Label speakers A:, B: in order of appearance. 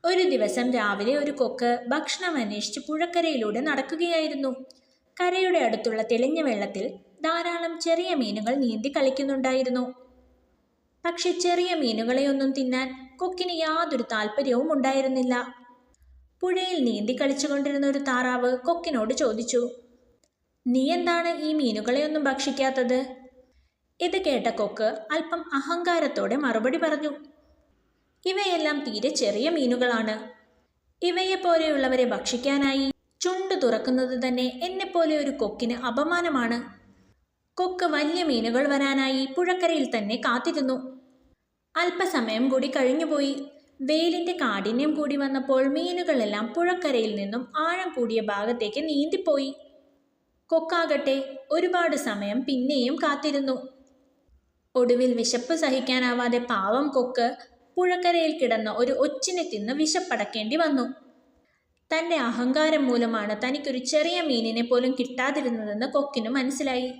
A: ഒരു ദിവസം രാവിലെ ഒരു കൊക്ക് ഭക്ഷണം അന്വേഷിച്ച് പുഴക്കരയിലൂടെ നടക്കുകയായിരുന്നു. കരയുടെ അടുത്തുള്ള തെളിഞ്ഞ വെള്ളത്തിൽ ധാരാളം ചെറിയ മീനുകൾ നീന്തി കളിക്കുന്നുണ്ടായിരുന്നു. പക്ഷെ ചെറിയ മീനുകളെയൊന്നും തിന്നാൻ കൊക്കിന് യാതൊരു താല്പര്യവും ഉണ്ടായിരുന്നില്ല. പുഴയിൽ നീന്തി കളിച്ചുകൊണ്ടിരുന്ന ഒരു താറാവ് കൊക്കിനോട് ചോദിച്ചു, "നീ എന്താണ് ഈ മീനുകളെയൊന്നും ഭക്ഷിക്കാത്തത്?" ഇത് കേട്ട കൊക്ക് അല്പം അഹങ്കാരത്തോടെ മറുപടി പറഞ്ഞു, "ഇവയെല്ലാം തീരെ ചെറിയ മീനുകളാണ്. ഇവയെപ്പോലെയുള്ളവരെ ഭക്ഷിക്കാനായി ചുണ്ടു തുറക്കുന്നത് തന്നെ എന്നെപ്പോലെ ഒരു കൊക്കിന് അപമാനമാണ്." കൊക്ക് വലിയ മീനുകൾ വരാനായി പുഴക്കരയിൽ തന്നെ കാത്തിരുന്നു. അല്പസമയം കൂടി കഴിഞ്ഞുപോയി. വെയിലിന്റെ കാഠിന്യം കൂടി വന്നപ്പോൾ മീനുകളെല്ലാം പുഴക്കരയിൽ നിന്നും ആഴം കൂടിയ ഭാഗത്തേക്ക് നീന്തിപ്പോയി. കൊക്കാകട്ടെ ഒരുപാട് സമയം പിന്നെയും കാത്തിരുന്നു. ഒടുവിൽ വിശപ്പ് സഹിക്കാനാവാതെ പാവം കൊക്ക് പുഴക്കരയിൽ കിടന്ന ഒരു ഒച്ചിനെ തിന്ന് വിശപ്പടക്കേണ്ടി വന്നു. തന്റെ അഹങ്കാരം മൂലമാണ് തനിക്കൊരു ചെറിയ മീനിനെ പോലും കിട്ടാതിരുന്നതെന്ന് കൊക്കിന് മനസ്സിലായി.